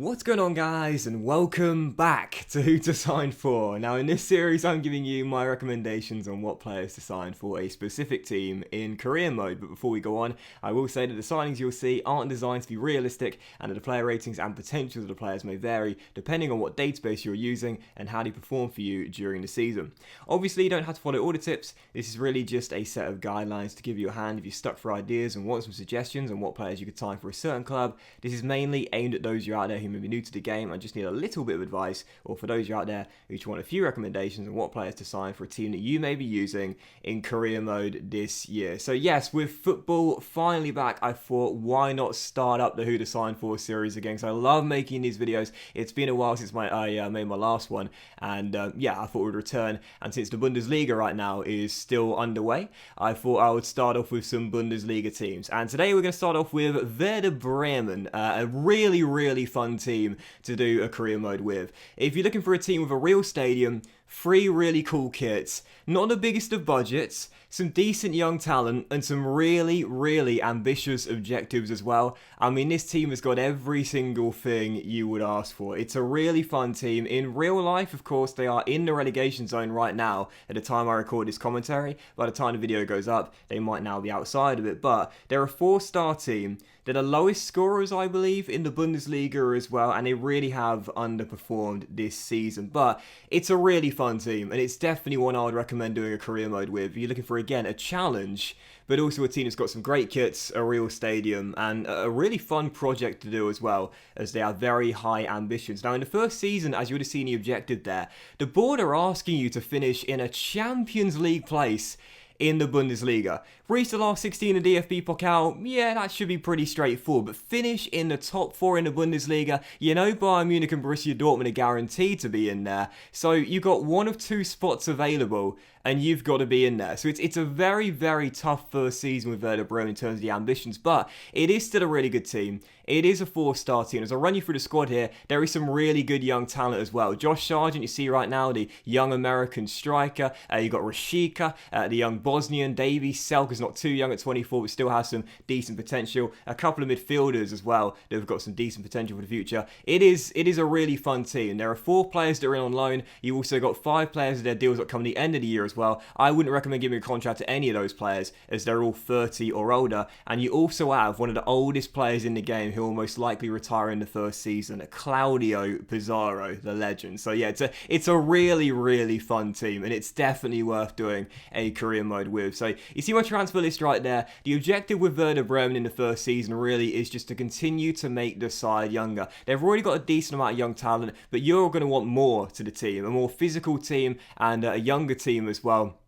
What's going on, guys, and welcome back to Who to Sign For. Now in this series I'm giving you my recommendations on what players to sign for a specific team in career mode, but before we go on I will say that the signings you'll see aren't designed to be realistic and that the player ratings and potentials of the players may vary depending on what database you're using and how they perform for you during the season. Obviously you don't have to follow all the tips, this is really just a set of guidelines to give you a hand if you're stuck for ideas and want some suggestions on what players you could sign for a certain club. This is mainly aimed at those you out there who may be new to the game and just need a little bit of advice, or for those you out there who just want a few recommendations on what players to sign for a team that you may be using in career mode this year. So yes, with football finally back, I thought why not start up the Who to Sign For series again, because I love making these videos. It's been a while since I made my last one, and yeah, I thought we'd return, and since the Bundesliga right now is still underway, I thought I would start off with some Bundesliga teams. And today we're going to start off with Werder Bremen, a really fun team to do a career mode with. If you're looking for a team with a real stadium, 3 really cool kits, not the biggest of budgets, some decent young talent, and some really ambitious objectives as well. I mean, this team has got every single thing you would ask for. It's a really fun team. In real life, of course, they are in the relegation zone right now at the time I record this commentary. By the time the video goes up, they might now be outside of it, but they're a 4-star team. They're the lowest scorers, I believe, in the Bundesliga as well, and they really have underperformed this season. But it's a really fun team, and it's definitely one I would recommend doing a career mode with. If you're looking for, again, a challenge, but also a team that's got some great kits, a real stadium, and a really fun project to do as well, as they have very high ambitions. Now, in the first season, as you would have seen the objective there, the board are asking you to finish in a Champions League place in the Bundesliga. Reach the last 16 in DFB Pokal, yeah, that should be pretty straightforward, but finish in the top 4 in the Bundesliga, you know Bayern Munich and Borussia Dortmund are guaranteed to be in there, so you've got 1 of 2 spots available, and you've got to be in there. So it's a very tough first season with Werder Bremen in terms of the ambitions, but it is still a really good team. It is a 4-star team. As I run you through the squad here, there is some really good young talent as well. Josh Sargent, you see right now, the young American striker. You've got Rashika, the young Bosnian. Davy Selk is not too young at 24, but still has some decent potential. A couple of midfielders as well that have got some decent potential for the future. It is a really fun team. There are 4 players that are in on loan. You also got 5 players that their deals that come at the end of the year as well. I wouldn't recommend giving a contract to any of those players, as they're all 30 or older. And you also have one of the oldest players in the game who will most likely retire in the first season, Claudio Pizarro, the legend. So yeah, it's a really fun team, and it's definitely worth doing a career mode with. So you see my transfer list right there. The objective with Werder Bremen in the first season really is just to continue to make the side younger. They've already got a decent amount of young talent, but you're going to want more to the team, a more physical team and a younger team as well.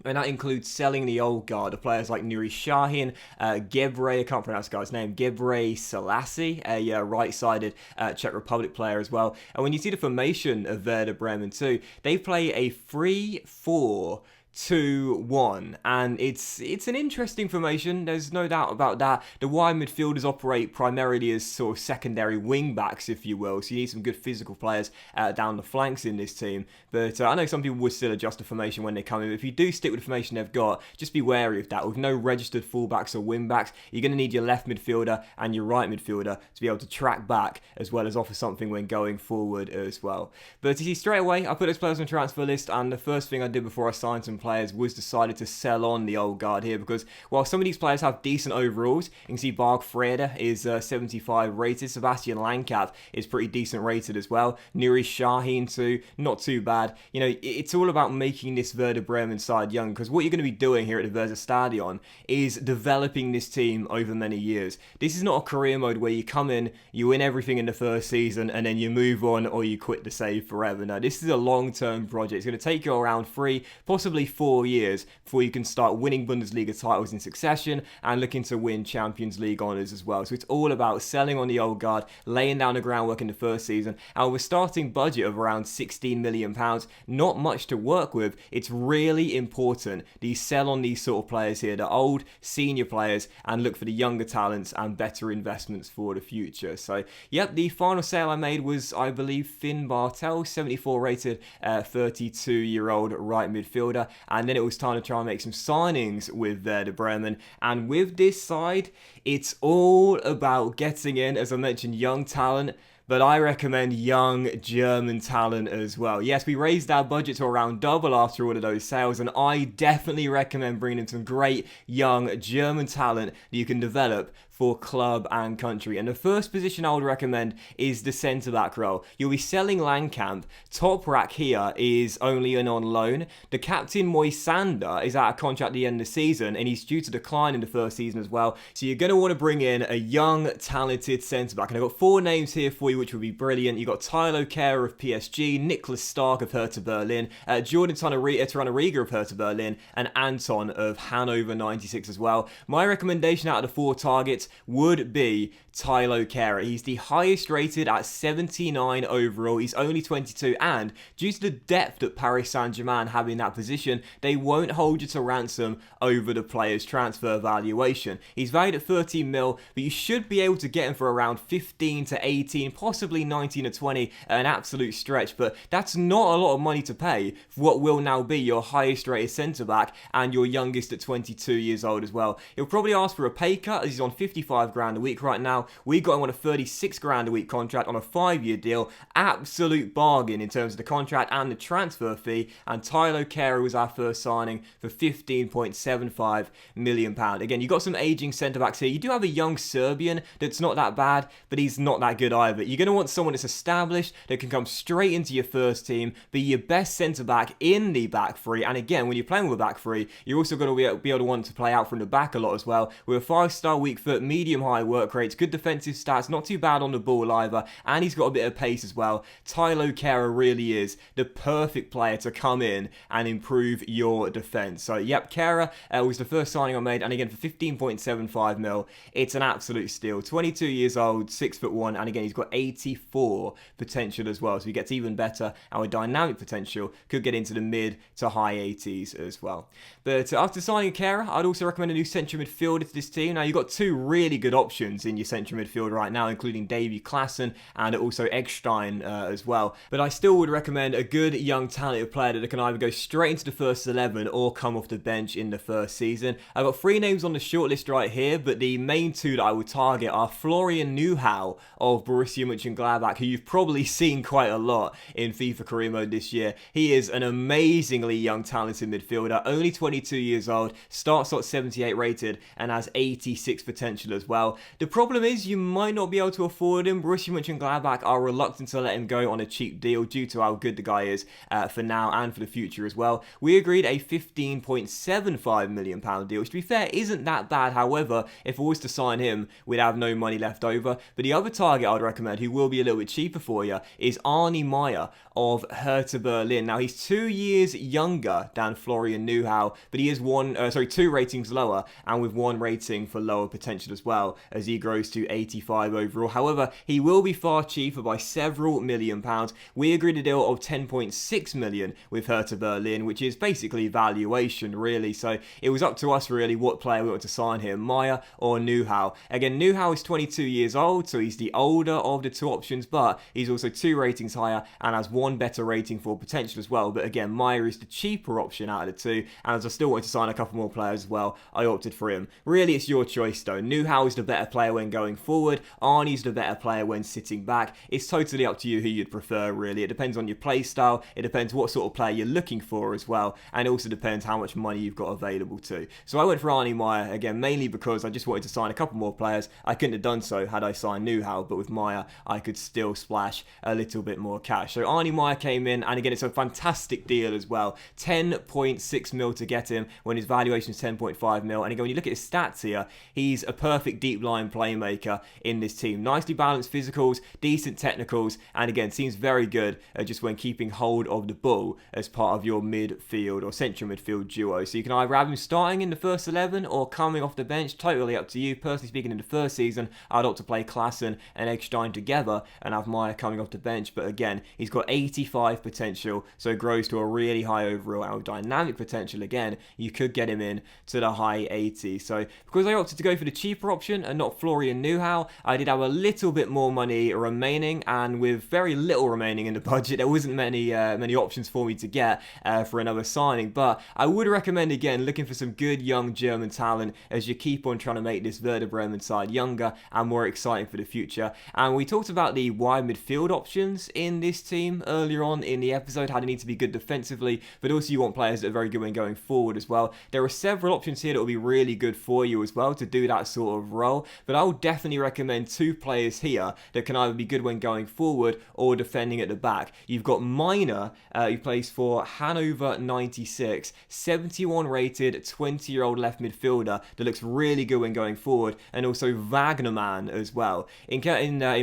And that includes selling the old guard, the players like Nuri Sahin, Gebre, I can't pronounce the guy's name, Gebre Selassie, a right-sided Czech Republic player as well. And when you see the formation of Werder Bremen too, they play a 3-4-2-1, and it's an interesting formation, there's no doubt about that. The wide midfielders operate primarily as sort of secondary wing backs, if you will, so you need some good physical players down the flanks in this team. But I know some people would still adjust the formation when they come in, but if you do stick with the formation they've got, just be wary of that. With no registered fullbacks or wing backs, you're going to need your left midfielder and your right midfielder to be able to track back as well as offer something when going forward as well. But you see, straight away I put those players on the transfer list, and the first thing I did before I signed some players was decided to sell on the old guard here, because while some of these players have decent overalls, you can see Barg Freda is 75 rated, Sebastian Langkapp is pretty decent rated as well, Nuri Sahin too, not too bad. You know, it's all about making this Werder Bremen side young, because what you're going to be doing here at the Weserstadion is developing this team over many years. This is not a career mode where you come in, you win everything in the first season, and then you move on or you quit the save forever. No, this is a long-term project. It's going to take you around 3, possibly 4 years before you can start winning Bundesliga titles in succession and looking to win Champions League honours as well. So it's all about selling on the old guard, laying down the groundwork in the first season, and with a starting budget of around £16 million, not much to work with. It's really important that you sell on these sort of players here, the old senior players, and look for the younger talents and better investments for the future. So yep, the final sale I made was, I believe, Finn Bartel, 74 rated 32-year-old right midfielder, and then it was time to try and make some signings with Werder Bremen. And with this side, it's all about getting in, as I mentioned, young talent, but I recommend young German talent as well. Yes, we raised our budget to around double after all of those sales, and I definitely recommend bringing in some great young German talent that you can develop for club and country. And the first position I would recommend is the centre-back role. You'll be selling Langkamp. Top rack here is only an on loan. The captain, Moisander, is out of contract at the end of the season, and he's due to decline in the first season as well. So you're going to want to bring in a young, talented centre-back. And I've got 4 names here for you, which would be brilliant. You've got Thilo, Kehrer of PSG, Nicholas Stark of Hertha Berlin, Jordan Torunariga of Hertha Berlin, and Anton of Hannover 96 as well. My recommendation out of the 4 targets would be Thilo Kehrer. He's the highest rated at 79 overall. He's only 22, and due to the depth that Paris Saint-Germain have in that position, they won't hold you to ransom over the player's transfer valuation. He's valued at 13 mil, but you should be able to get him for around 15 to 18, possibly 19 to 20, an absolute stretch, but that's not a lot of money to pay for what will now be your highest rated centre-back and your youngest at 22 years old as well. He'll probably ask for a pay cut as he's on 55 grand a week right now. We got him on a 36 grand a week contract on a 5-year deal. Absolute bargain in terms of the contract and the transfer fee. And Thilo Kehrer was our first signing for £15.75 million. Again, you've got some aging centre-backs here. You do have a young Serbian that's not that bad, but he's not that good either. You're going to want someone that's established, that can come straight into your first team, be your best centre-back in the back three. And again, when you're playing with a back three, you're also going to be able to want to play out from the back a lot as well. With a 5-star weak foot, medium-high work rates, good defensive stats, not too bad on the ball either, and he's got a bit of pace as well. Thilo Kehrer really is the perfect player to come in and improve your defence. So, yep, Kehrer was the first signing I made, and again, for 15.75 mil, it's an absolute steal. 22 years old, 6'1", and again, he's got 84 potential as well, so he gets even better. Our dynamic potential could get into the mid to high 80s as well. But after signing Kehrer, I'd also recommend a new central midfielder to this team. Now, you've got 2 really good options in your central midfield right now, including Davy Klaassen and also Eggstein as well. But I still would recommend a good young talented player that can either go straight into the first 11 or come off the bench in the first season. I've got 3 names on the shortlist right here, but the main 2 that I would target are Florian Neuhaus of Borussia Mönchengladbach, who you've probably seen quite a lot in FIFA Career Mode this year. He is an amazingly young talented midfielder, only 22 years old, starts at 78 rated and has 86 potential as well. The problem is you might not be able to afford him. Borussia Mönchengladbach are reluctant to let him go on a cheap deal due to how good the guy is for now and for the future as well. We agreed a £15.75 million deal, which to be fair isn't that bad. However, if I was to sign him, we'd have no money left over. But the other target I'd recommend, who will be a little bit cheaper for you, is Arne Meyer of Hertha Berlin. Now, he's 2 years younger than Florian Neuhaus, but he is 2 ratings lower, and with 1 rating for lower potential as well, as he grows to 85 overall. However, he will be far cheaper by several £million. We agreed a deal of 10.6 million with Hertha Berlin, which is basically valuation, really. So it was up to us, really, what player we wanted to sign here, Meyer or Neuhaus. Again, Neuhaus is 22 years old, so he's the older of the 2 options, but he's also 2 ratings higher and has 1 better rating for potential as well. But again, Meyer is the cheaper option out of the 2, and as I still wanted to sign a couple more players as well, I opted for him. Really, it's your choice though. Neuhaus is the better player when going forward, Arnie's the better player when sitting back. It's totally up to you who you'd prefer, really. It depends on your play style, it depends what sort of player you're looking for as well, and it also depends how much money you've got available too. So I went for Arne Meyer, again, mainly because I just wanted to sign a couple more players. I couldn't have done so had I signed Neuhaus, but with Meyer, I could still splash a little bit more cash. So Arne Meyer came in, and again, it's a fantastic deal as well. 10.6 mil to get him when his valuation is 10.5 mil. And again, when you look at his stats here, he's a perfect deep line playmaker in this team. Nicely balanced physicals, decent technicals, and again, seems very good just when keeping hold of the ball as part of your midfield or central midfield duo. So you can either have him starting in the first 11 or coming off the bench, totally up to you. Personally speaking, in the first season, I'd opt to play Klaassen and Eggstein together and have Meyer coming off the bench. But again, he's got 85 potential, so grows to a really high overall dynamic potential. Again, you could get him in to the high 80s. So because I opted to go for the cheaper cheaper option and not Florian Neuhaus. I did have a little bit more money remaining, and with very little remaining in the budget, there wasn't many options for me to get for another signing. But I would recommend, again, looking for some good young German talent as you keep on trying to make this Werder Bremen side younger and more exciting for the future. And we talked about the wide midfield options in this team earlier on in the episode, how they need to be good defensively, but also you want players that are very good when going forward as well. There are several options here that will be really good for you as well to do that sort of role, but I would definitely recommend two players here that can either be good when going forward or defending at the back. You've got Miner, who plays for Hannover 96, 71 rated, 20-year-old left midfielder that looks really good when going forward, and also Wagnerman as well. In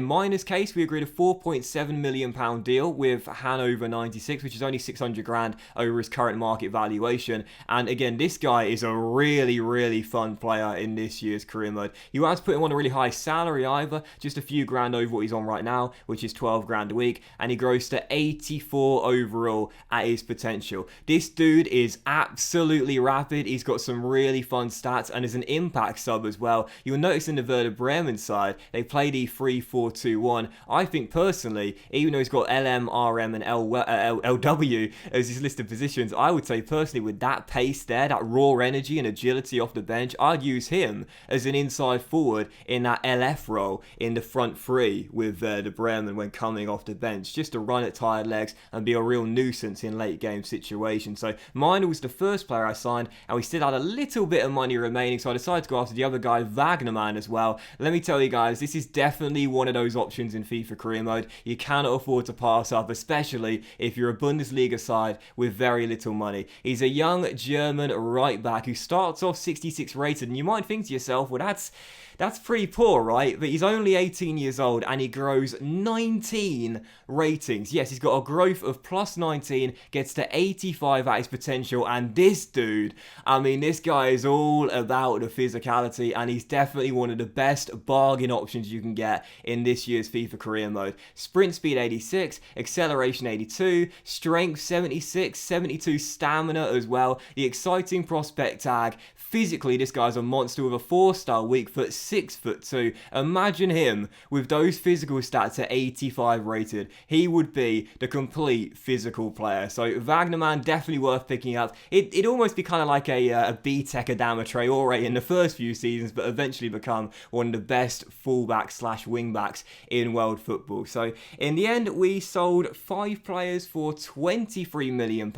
Miner's case, we agreed a £4.7 million deal with Hannover 96, which is only 600 grand over his current market valuation. And again, this guy is a really fun player in this year's career mode. You won't have to put him on a really high salary either, just a few grand over what he's on right now, which is 12 grand a week, and he grows to 84 overall at his potential. This dude is absolutely rapid. He's got some really fun stats, and is an impact sub as well. You'll notice in the Werder Bremen side, they play the 3-4-2-1. I think personally, even though he's got LM, RM, and LW as his list of positions, I would say personally, with that pace there, that raw energy and agility off the bench, I'd use him as an inside forward in that LF role in the front three with Werder Bremen when coming off the bench, just to run at tired legs and be a real nuisance in late game situations. So Miner was the first player I signed, and we still had a little bit of money remaining, so I decided to go after the other guy, Wagnerman, as well. Let me tell you guys, this is definitely one of those options in FIFA career mode you cannot afford to pass up, especially if you're a Bundesliga side with very little money. He's a young German right back who starts off 66 rated, and you might think to yourself, well, that's pretty poor, right? But he's only 18 years old and he grows 19 ratings. Yes, he's got a growth of plus 19, gets to 85 at his potential, and this dude, I mean, this guy is all about the physicality, and he's definitely one of the best bargain options you can get in this year's FIFA career mode. Sprint speed 86, acceleration 82, strength 76, 72 stamina as well. The exciting prospect tag. Physically, this guy's a monster with a 4-star weak foot, 6'2". Imagine him with those physical stats at 85 rated. He would be the complete physical player. So Wagnerman, definitely worth picking up. It'd almost be kind of like a B-Tech Adama Traore in the first few seasons, but eventually become one of the best fullbacks slash wingbacks in world football. So in the end, we sold 5 players for £23 million.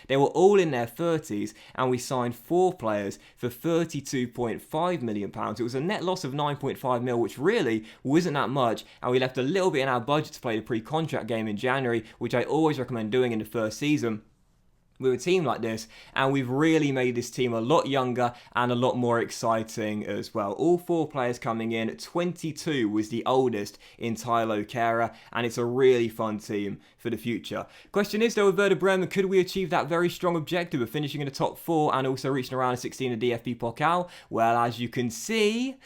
They were all in their 30s, and we signed 4 players for £32.5 million. It was a net loss of 9.5 mil, which really wasn't that much, and we left a little bit in our budget to play the pre-contract game in January, which I always recommend doing in the first season with a team like this, and we've really made this team a lot younger and a lot more exciting as well. All 4 players coming in, 22 was the oldest in Thilo, Kehrer, and it's a really fun team for the future. Question is though, with Werder Bremen, could we achieve that very strong objective of finishing in the top 4 and also reaching around 16 in the DFB Pokal? Well, as you can see,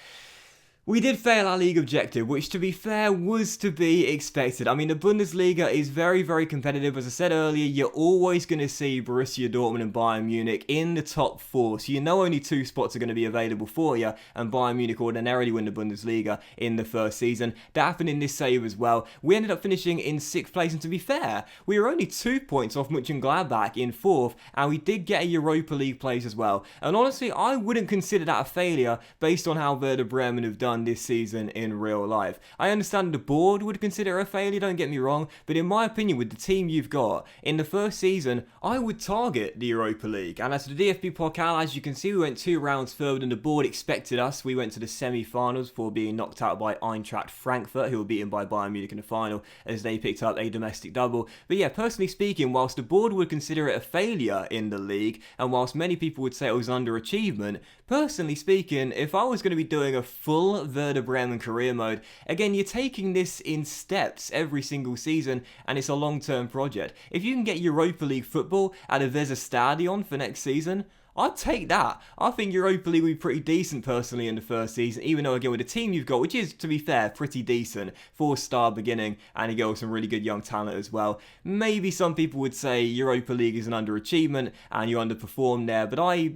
we did fail our league objective, which to be fair was to be expected. I mean, the Bundesliga is very competitive. As I said earlier, you're always going to see Borussia Dortmund and Bayern Munich in the top 4. So you know only 2 spots are going to be available for you, and Bayern Munich ordinarily win the Bundesliga in the first season. That happened in this save as well. We ended up finishing in 6th place, and to be fair, we were only 2 points off Mönchengladbach in 4th, and we did get a Europa League place as well. And honestly, I wouldn't consider that a failure based on how Werder Bremen have done this season in real life. I understand the board would consider it a failure, don't get me wrong, but in my opinion, with the team you've got, in the first season, I would target the Europa League. And as for the DFB Pokal, as you can see, we went 2 rounds further than the board expected us. We went to the semi-finals before being knocked out by Eintracht Frankfurt, who were beaten by Bayern Munich in the final, as they picked up a domestic double. But yeah, personally speaking, whilst the board would consider it a failure in the league, and whilst many people would say it was underachievement, personally speaking, if I was going to be doing a full Werder Bremen career mode, again, you're taking this in steps every single season, and it's a long-term project. If you can get Europa League football at a Weserstadion for next season, I'd take that. I think Europa League would be pretty decent personally in the first season, even though again with the team you've got, which is, to be fair, pretty decent, 4-star beginning, and you go with some really good young talent as well. Maybe some people would say Europa League is an underachievement and you underperform there, but I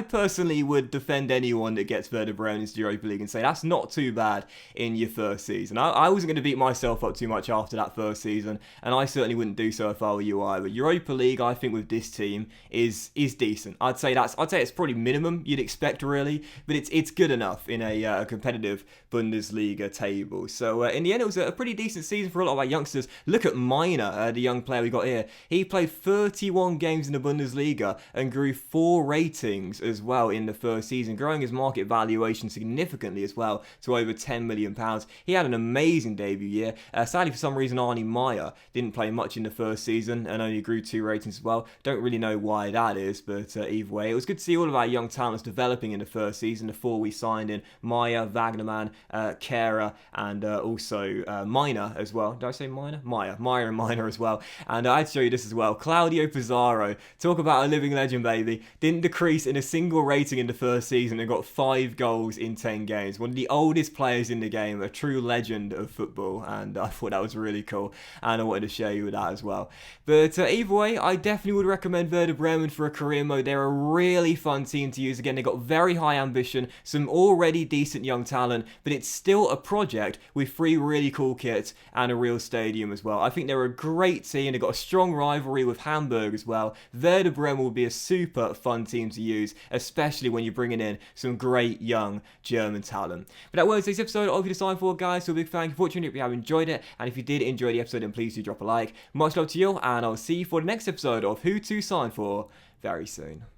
personally would defend anyone that gets Werder Bremen into the Europa League and say that's not too bad in your first season. I wasn't going to beat myself up too much after that first season, and I certainly wouldn't do so if I were you either. Europa League, I think with this team is decent. I'd say it's probably minimum you'd expect really, but it's good enough in a competitive Bundesliga table. So in the end, it was a pretty decent season for a lot of our youngsters. Look at Miner, the young player we got here. He played 31 games in the Bundesliga and grew 4 ratings as well in the first season, growing his market valuation significantly as well to over £10 million. He had an amazing debut year. Sadly, for some reason, Arnie Meyer didn't play much in the first season and only grew 2 ratings as well. Don't really know why that is, but either way, it was good to see all of our young talents developing in the first season. The 4 we signed in, Meyer, Wagnerman, Kehrer, and also Miner as well. Did I say Miner? Meyer and Miner as well. And I'd show you this as well. Claudio Pizarro, talk about a living legend, baby. Didn't decrease in a single rating in the first season and got 5 goals in 10 games. One of the oldest players in the game, a true legend of football, and I thought that was really cool, and I wanted to share you with that as well. But either way, I definitely would recommend Werder Bremen for a career mode. They're a really fun team to use. Again, they've got very high ambition, some already decent young talent, but it's still a project with 3 really cool kits and a real stadium as well. I think they're a great team. They've got a strong rivalry with Hamburg as well. Werder Bremen will be a super fun team to use, especially when you're bringing in some great young German talent. But that was this episode of You to Sign For, guys. So a big thank you for watching. If you have enjoyed it, and if you did enjoy the episode, then please do drop a like. Much love to you, and I'll see you for the next episode of Who to Sign For very soon.